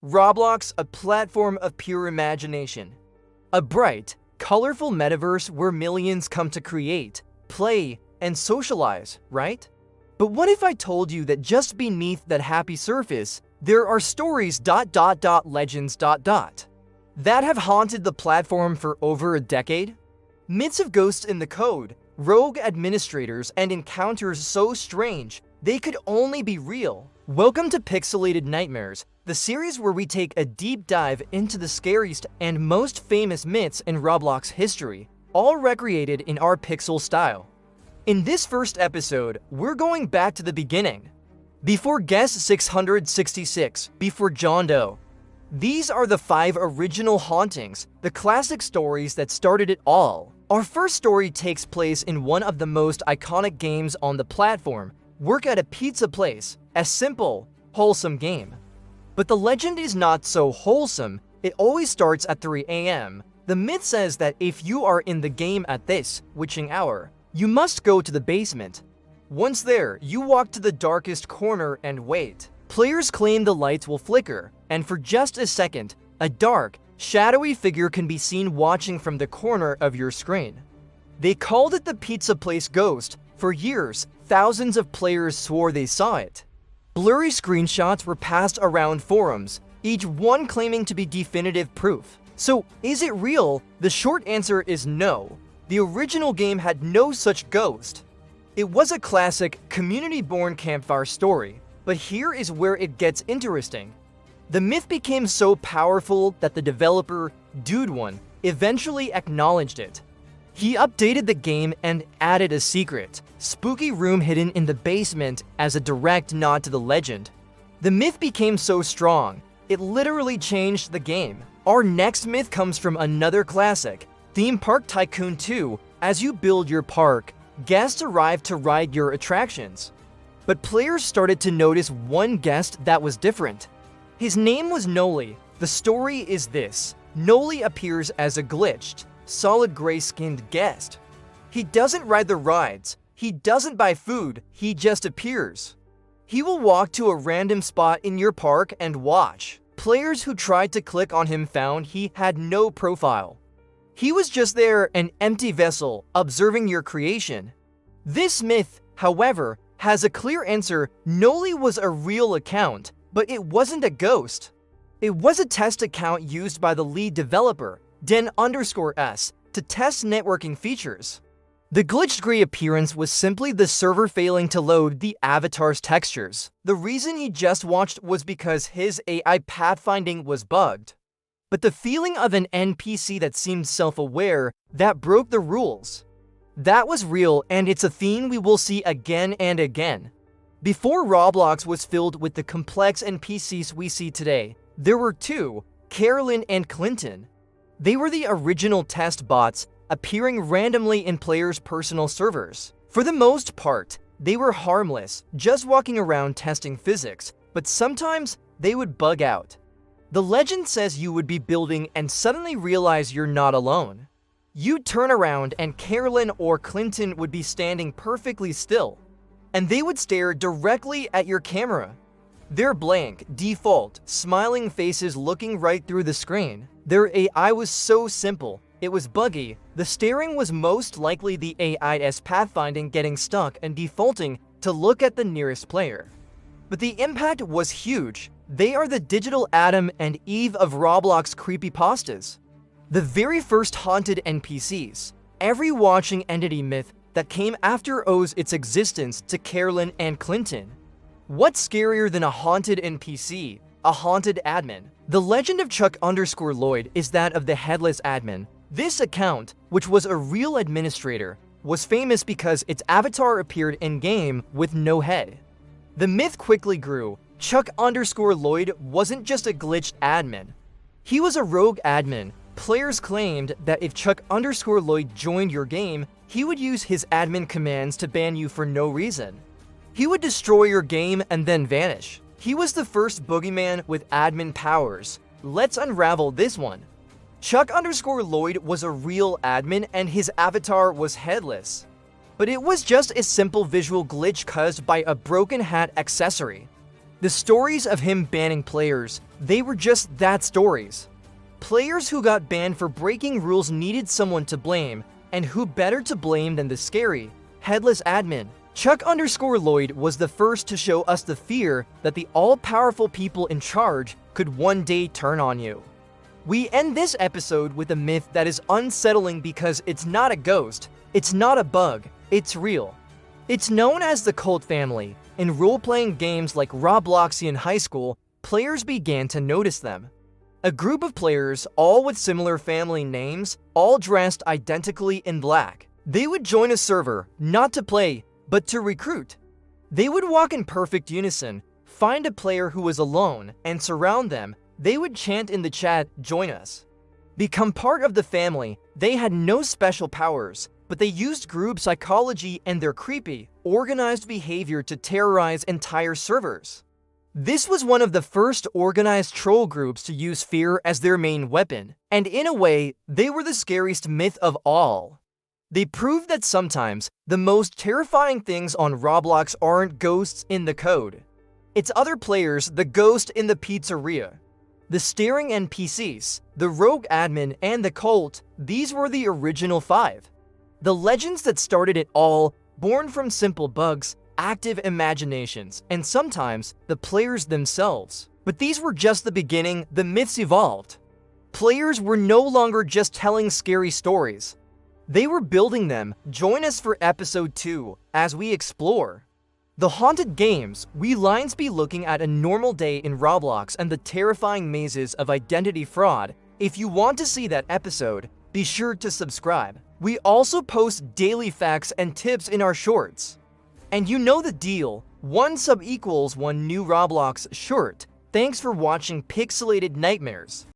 Roblox, a platform of pure imagination. A bright, colorful metaverse where millions come to create, play, and socialize, right? But what if I told you that just beneath that happy surface, there are stories legends that have haunted the platform for over a decade? Myths of ghosts in the code, rogue administrators, and encounters so strange they could only be real. Welcome to Pixelated Nightmares, the series where we take a deep dive into the scariest and most famous myths in Roblox history, all recreated in our pixel style. In this first episode, we're going back to the beginning. Before Guest 666, before John Doe. These are the 5 original hauntings, the classic stories that started it all. Our first story takes place in one of the most iconic games on the platform, Work at a Pizza Place, a simple, wholesome game. But the legend is not so wholesome. It always starts at 3 a.m. The myth says that if you are in the game at this witching hour, you must go to the basement. Once there, you walk to the darkest corner and wait. Players claim the lights will flicker, and for just a second, a dark, shadowy figure can be seen watching from the corner of your screen. They called it the Pizza Place Ghost. For years, thousands of players swore they saw it. Blurry screenshots were passed around forums, each one claiming to be definitive proof. So, is it real? The short answer is no. The original game had no such ghost. It was a classic, community-born campfire story, but here is where it gets interesting. The myth became so powerful that the developer, Dude One, eventually acknowledged it. He updated the game and added a secret, spooky room hidden in the basement as a direct nod to the legend. The myth became so strong, it literally changed the game. Our next myth comes from another classic, Theme Park Tycoon 2. As you build your park, guests arrive to ride your attractions. But players started to notice one guest that was different. His name was Noli. The story is this. Noli appears as a glitched, solid gray-skinned guest. He doesn't ride the rides, he doesn't buy food, he just appears. He will walk to a random spot in your park and watch. Players who tried to click on him found he had no profile. He was just there, an empty vessel, observing your creation. This myth, however, has a clear answer. Noli was a real account, but it wasn't a ghost. It was a test account used by the lead developer, Den_S, to test networking features. The glitched gray appearance was simply the server failing to load the avatar's textures. The reason he just watched was because his AI pathfinding was bugged. But the feeling of an NPC that seemed self-aware, that broke the rules. That was real, and it's a theme we will see again and again. Before Roblox was filled with the complex NPCs we see today, there were 2, Caroline and Clinton. They were the original test bots, appearing randomly in players' personal servers. For the most part, they were harmless, just walking around testing physics, but sometimes they would bug out. The legend says you would be building and suddenly realize you're not alone. You'd turn around and Caroline or Clinton would be standing perfectly still, and they would stare directly at your camera. Their blank, default, smiling faces looking right through the screen. Their AI was so simple, it was buggy. The staring was most likely the AI's pathfinding getting stuck and defaulting to look at the nearest player. But the impact was huge. They are the digital Adam and Eve of Roblox creepypastas. The very first haunted NPCs. Every watching entity myth that came after owes its existence to Caroline and Clinton. What's scarier than a haunted NPC? A haunted admin. The legend of Chuck_Lloyd is that of the headless admin. This account, which was a real administrator, was famous because its avatar appeared in-game with no head. The myth quickly grew. Chuck_Lloyd wasn't just a glitched admin. He was a rogue admin. Players claimed that if Chuck_Lloyd joined your game, he would use his admin commands to ban you for no reason. He would destroy your game and then vanish. He was the first boogeyman with admin powers. Let's unravel this one. Chuck_Lloyd was a real admin and his avatar was headless. But it was just a simple visual glitch caused by a broken hat accessory. The stories of him banning players, they were just that, stories. Players who got banned for breaking rules needed someone to blame, and who better to blame than the scary, headless admin? Chuck_Lloyd was the first to show us the fear that the all-powerful people in charge could one day turn on you. We end this episode with a myth that is unsettling because it's not a ghost, it's not a bug, it's real. It's known as the cult family. In role-playing games like Roblox in high school, players began to notice them. A group of players, all with similar family names, all dressed identically in black. They would join a server, not to play, but to recruit. They would walk in perfect unison, find a player who was alone, and surround them. They would chant in the chat, "Join us." Become part of the family. They had no special powers, but they used group psychology and their creepy, organized behavior to terrorize entire servers. This was one of the first organized troll groups to use fear as their main weapon, and in a way, they were the scariest myth of all. They proved that sometimes the most terrifying things on Roblox aren't ghosts in the code. It's other players, the ghost in the pizzeria. The staring NPCs, the rogue admin, and the cult, these were the original 5. The legends that started it all, born from simple bugs, active imaginations, and sometimes the players themselves. But these were just the beginning. The myths evolved. Players were no longer just telling scary stories. They were building them. Join us for episode 2 as we explore the haunted games. We lines be looking at a normal day in Roblox and the terrifying mazes of identity fraud. If you want to see that episode, be sure to subscribe. We also post daily facts and tips in our shorts. And you know the deal. 1 sub equals 1 new Roblox short. Thanks for watching Pixelated Nightmares.